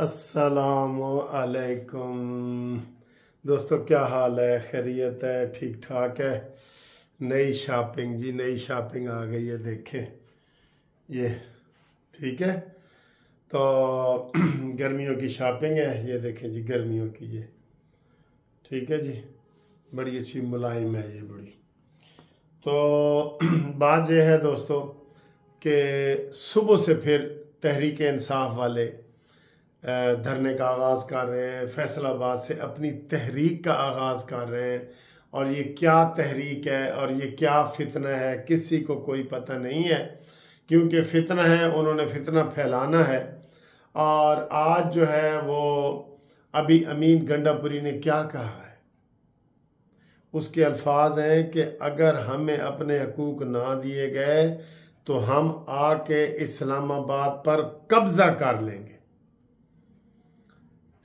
अस्सलामु अलैकुम दोस्तों, क्या हाल है? खैरियत है? ठीक ठाक है? नई शॉपिंग जी, नई शॉपिंग आ गई है। देखें ये, ठीक है। तो गर्मियों की शॉपिंग है, ये देखें जी, गर्मियों की ये, ठीक है जी। बड़ी अच्छी मुलायम है ये, बड़ी। तो बात यह है दोस्तों कि सुबह से फिर तहरीक इंसाफ वाले धरने का आगाज़ कर रहे हैं, फैसलाबाद से अपनी तहरीक का आगाज़ कर रहे हैं। और ये क्या तहरीक है और ये क्या फितना है, किसी को कोई पता नहीं है, क्योंकि फितना है, उन्होंने फितना फैलाना है। और आज जो है वो अभी अमीन गंडापुरी ने क्या कहा है, उसके अल्फाज हैं कि अगर हमें अपने हकूक़ ना दिए गए तो हम आके इस्लामाबाद पर कब्जा कर लेंगे।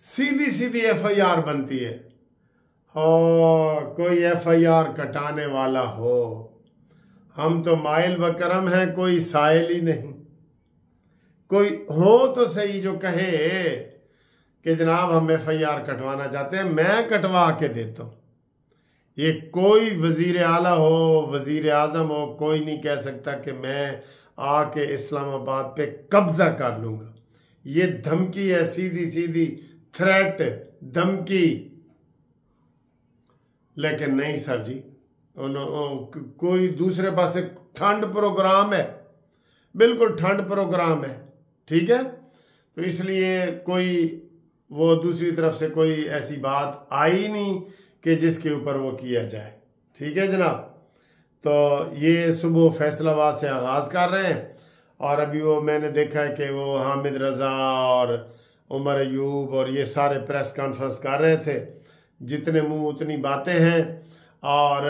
सीधी सीधी FIR बनती है। हो कोई FIR कटाने वाला हो, हम तो माइल बकरम हैं, कोई साइल ही नहीं। कोई हो तो सही जो कहे कि जनाब हम FIR कटवाना चाहते हैं, मैं कटवा के देता हूँ। ये कोई वजीर आला हो, वजीर आजम हो, कोई नहीं कह सकता कि मैं आके इस्लामाबाद पे कब्जा कर लूँगा। ये धमकी है, सीधी सीधी थ्रेट, धमकी। लेकिन नहीं सर जी, कोई दूसरे पासे ठंड प्रोग्राम है, बिल्कुल ठंड प्रोग्राम है, ठीक है। तो इसलिए कोई वो दूसरी तरफ से कोई ऐसी बात आई नहीं कि जिसके ऊपर वो किया जाए, ठीक है जनाब। तो ये सुबह फैसलाबाद से आगाज़ कर रहे हैं। और अभी वो मैंने देखा है कि वो हामिद रज़ा और उमर अयूब और ये सारे प्रेस कॉन्फ्रेंस कर रहे थे, जितने मुंह उतनी बातें हैं। और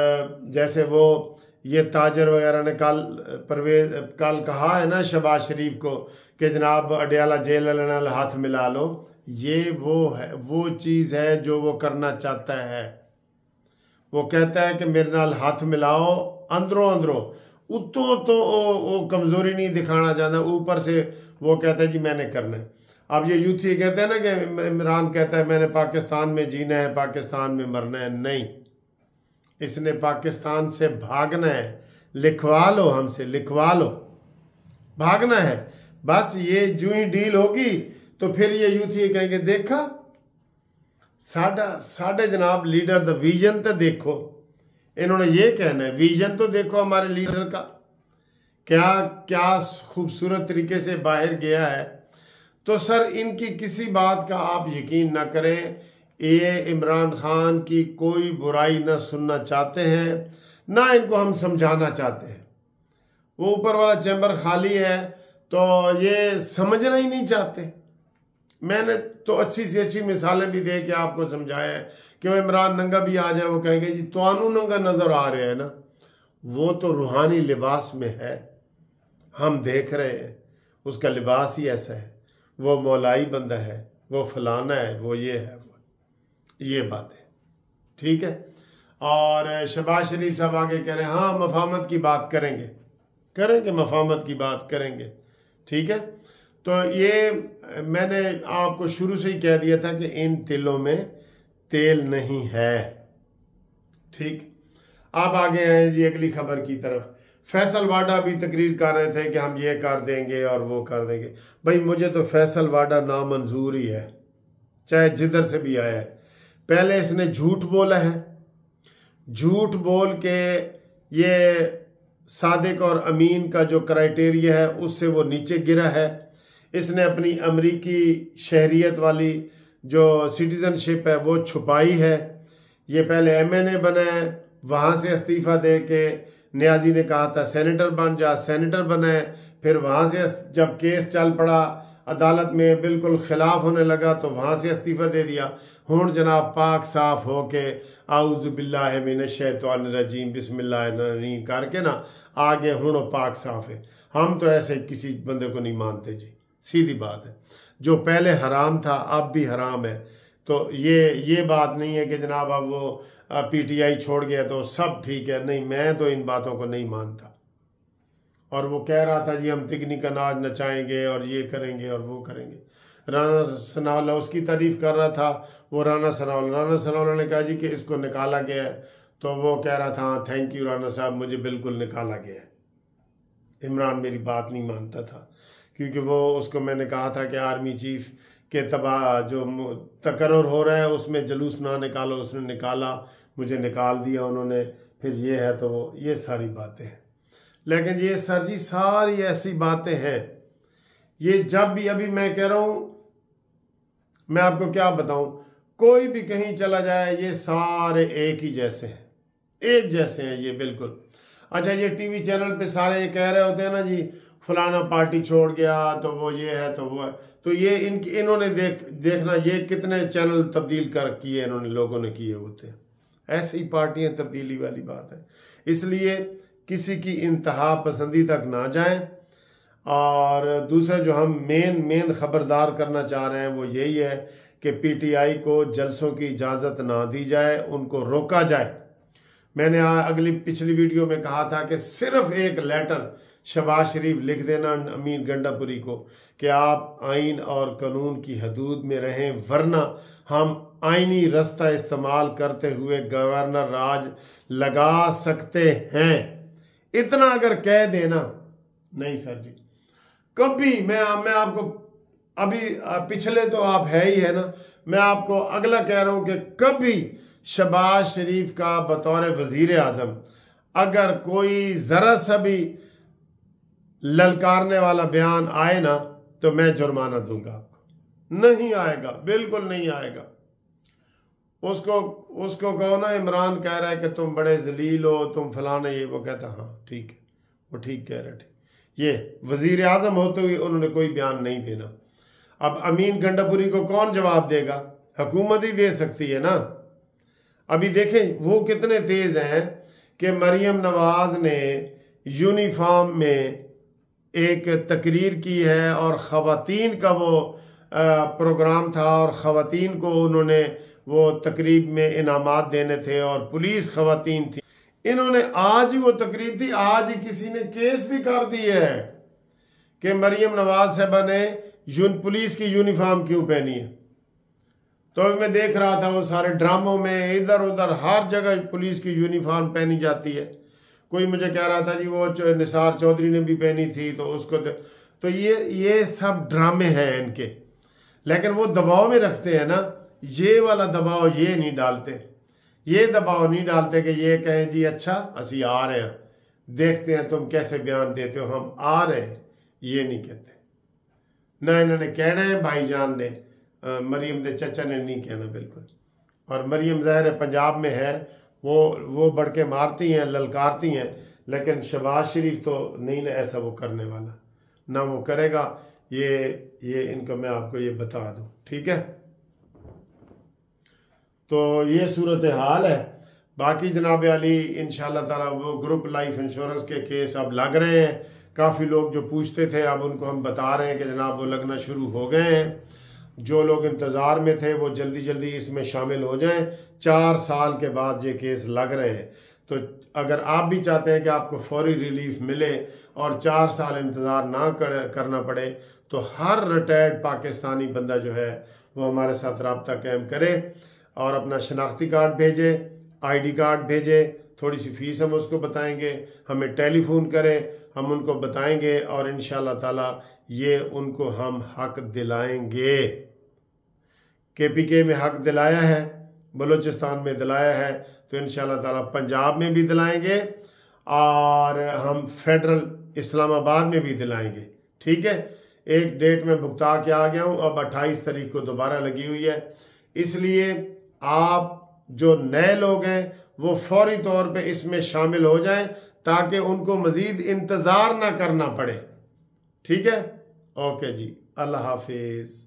जैसे वो ये ताजर वगैरह ने कल कहा है ना शहबाज शरीफ को कि जनाब अडियाला जेल वाले हाथ मिला लो। ये वो है, वो चीज़ है जो वो करना चाहता है। वो कहता है कि मेरे नाल हाथ मिलाओ, अंदरों अंदरों, उतों तो वो कमज़ोरी नहीं दिखाना चाहता, ऊपर से वो कहता है जी मैंने करना है। अब ये यूथ ये कहते हैं ना कि इमरान कहता है मैंने पाकिस्तान में जीना है, पाकिस्तान में मरना है। नहीं, इसने पाकिस्तान से भागना है। लिखवा लो हमसे, लिखवा लो, भागना है बस। ये जो ही डील होगी तो फिर ये यूथ ये कहेंगे देखा साढ़े जनाब लीडर द विजन तो देखो। इन्होंने ये कहना है विजन तो देखो हमारे लीडर का, क्या क्या खूबसूरत तरीके से बाहर गया है। तो सर इनकी किसी बात का आप यकीन ना करें, ये इमरान खान की कोई बुराई ना सुनना चाहते हैं, ना इनको हम समझाना चाहते हैं। वो ऊपर वाला चैम्बर खाली है तो ये समझना ही नहीं चाहते। मैंने तो अच्छी से अच्छी मिसालें भी दे के आपको समझाया है कि वो इमरान नंगा भी आ जाए, वो कहेंगे जी तुहानू नंगा नजर आ रहे हैं ना, वो तो रूहानी लिबास में है, हम देख रहे हैं, उसका लिबास ही ऐसा है, वो मौलाई बंदा है, वो फलाना है, वो ये है, ये बात है, ठीक है। और शहबाज शरीफ साहब आगे कह रहे हैं हाँ मफाहमत की बात करेंगे, मफाहमत की बात करेंगे, ठीक है। तो ये मैंने आपको शुरू से ही कह दिया था कि इन तिलों में तेल नहीं है, ठीक। आप आगे आए जी अगली खबर की तरफ। फैसल वाडा भी तकरीर कर रहे थे कि हम ये कर देंगे और वो कर देंगे। भाई मुझे तो फैसल वाडा नामंजूर ही है, चाहे जिधर से भी आया है। पहले इसने झूठ बोला है, झूठ बोल के ये सादिक और अमीन का जो क्राइटेरिया है उससे वो नीचे गिरा है। इसने अपनी अमरीकी शहरियत वाली जो सिटीजनशिप है वो छुपाई है। ये पहले MNA बना है, वहाँ से इस्तीफ़ा दे के न्याजी ने कहा था सेनेटर बन जा, सेनेटर बना है। फिर वहाँ से जब केस चल पड़ा अदालत में, बिल्कुल खिलाफ होने लगा तो वहाँ से इस्तीफ़ा दे दिया। हुण जनाब पाक साफ हो के आऊज़ु बिल्लाहि मिनश शैतानिर रजीम बिस्मिल्लाहिर्रहमानिर्रहीम करके ना आगे हुण पाक साफ है। हम तो ऐसे किसी बंदे को नहीं मानते जी, सीधी बात है। जो पहले हराम था अब भी हराम है। तो ये बात नहीं है कि जनाब अब वो PTI छोड़ गया तो सब ठीक है, नहीं, मैं तो इन बातों को नहीं मानता। और वो कह रहा था जी हम तिगनी का नाच नचाएंगे और ये करेंगे और वो करेंगे। राना सनाउल्लाह उसकी तारीफ कर रहा था, वो राना सनाउल्लाह ने कहा जी कि इसको निकाला गया है, तो वो कह रहा था हाँ थैंक यू राना साहब, मुझे बिल्कुल निकाला गया है। इमरान मेरी बात नहीं मानता था, क्योंकि वो उसको मैंने कहा था कि आर्मी चीफ के तबाह जो तकर्रुर हो रहा है उसमें जुलूस ना निकालो, उसने निकाला, मुझे निकाल दिया उन्होंने, फिर ये है तो वो, ये सारी बातें हैं। लेकिन ये सर जी सारी ऐसी बातें हैं, ये जब भी, अभी मैं कह रहा हूँ, मैं आपको क्या बताऊं, कोई भी कहीं चला जाए ये सारे एक ही जैसे हैं, एक जैसे हैं ये बिल्कुल। अच्छा ये टीवी चैनल पे सारे ये कह रहे होते हैं ना जी फलाना पार्टी छोड़ गया तो वो ये है तो वो है, तो ये इन्होंने देखना ये कितने चैनल तब्दील कर किए इन्होंने, लोगों ने किए होते हैं। ऐसी पार्टियां तब्दीली वाली बात है, इसलिए किसी की इंतहा पसंदी तक ना जाएं। और दूसरा जो हम मेन खबरदार करना चाह रहे हैं वो यही है कि पीटीआई को जलसों की इजाज़त ना दी जाए, उनको रोका जाए। मैंने पिछली वीडियो में कहा था कि सिर्फ एक लेटर शहबाज शरीफ लिख देना अमीन गंडापुरी को कि आप आइन और कानून की हदूद में रहें, वरना हम आइनी रास्ता इस्तेमाल करते हुए गवर्नर राज लगा सकते हैं। इतना अगर कह देना, नहीं सर जी कभी मैं आपको अभी पिछले तो आप है ही है ना, मैं आपको अगला कह रहा हूं कि कभी शहबाज शरीफ का बतौर वजीर आजम अगर कोई जरा सा भी ललकारने वाला बयान आए ना तो मैं जुर्माना दूंगा आपको। नहीं आएगा, बिल्कुल नहीं आएगा। उसको कहो ना इमरान कह रहा है कि तुम बड़े जलील हो, तुम फलाने, ये वो कहता हाँ ठीक है, वो ठीक कह रहा है, ठीक। ये वजीर आजम होते हुए उन्होंने कोई बयान नहीं देना। अब अमीन गंडापुरी को कौन जवाब देगा? हुकूमत ही दे सकती है ना। अभी देखें वो कितने तेज हैं कि मरियम नवाज ने यूनिफॉर्म में एक तकरीर की है और ख़वातीन का वो प्रोग्राम था और ख़वातीन को उन्होंने वो तकरीब में इनामात देने थे और पुलिस ख़वातीन थी। इन्होंने आज ही वो तकरीब थी, आज ही किसी ने केस भी कर दिया है कि मरियम नवाज साहबा ने पुलिस की यूनिफॉर्म क्यों पहनी है। तो अभी मैं देख रहा था वो सारे ड्रामों में इधर उधर हर जगह पुलिस की यूनिफॉर्म पहनी जाती है। कोई मुझे कह रहा था जी वो निसार चौधरी ने भी पहनी थी तो उसको तो ये सब ड्रामे हैं इनके। लेकिन वो दबाव में रखते हैं ना, ये वाला दबाव ये नहीं डालते, ये दबाव नहीं डालते कि ये कहें जी अच्छा असी आ रहे हैं, देखते हैं तुम कैसे बयान देते हो, हम आ रहे हैं, ये नहीं कहते ना। इन्होंने कहना है भाईजान ने, मरियम दे चचा ने नहीं कहना बिल्कुल। और मरियम ज़ाहिर पंजाब में है, वो बढ़ के मारती हैं, ललकारती हैं, लेकिन शहबाज शरीफ तो नहीं ना ऐसा वो करने वाला, ना वो करेगा। ये इनको मैं आपको ये बता दूं, ठीक है। तो ये सूरत हाल है। बाकी जनाब अली इंशाल्लाह ताला वो ग्रुप लाइफ इंश्योरेंस के केस अब लग रहे हैं। काफ़ी लोग जो पूछते थे अब उनको हम बता रहे हैं कि जनाब वो लगना शुरू हो गए हैं। जो लोग इंतज़ार में थे वो जल्दी जल्दी इसमें शामिल हो जाएं। 4 साल के बाद ये केस लग रहे हैं। तो अगर आप भी चाहते हैं कि आपको फौरी रिलीफ मिले और 4 साल इंतज़ार ना करना पड़े, तो हर रिटायर्ड पाकिस्तानी बंदा जो है वो हमारे साथ रब्ता कायम करे और अपना शनाख्ती कार्ड भेजे, ID कार्ड भेजे, थोड़ी सी फ़ीस हम उसको बताएंगे, हमें टेलीफोन करें, हम उनको बताएंगे और इंशाल्लाह ताला ये उनको हम हक दिलाएंगे। KPK में हक दिलाया है, बलूचिस्तान में दिलाया है, तो इंशाल्लाह ताला पंजाब में भी दिलाएंगे और हम फेडरल इस्लामाबाद में भी दिलाएंगे, ठीक है। एक डेट में भुगता के आ गया हूँ, अब 28 तारीख को दोबारा लगी हुई है। इसलिए आप जो नए लोग हैं वो फौरी तौर पे इसमें शामिल हो जाएं ताकि उनको मज़ीद इंतज़ार ना करना पड़े, ठीक है। ओके जी, अल्लाह हाफिज़।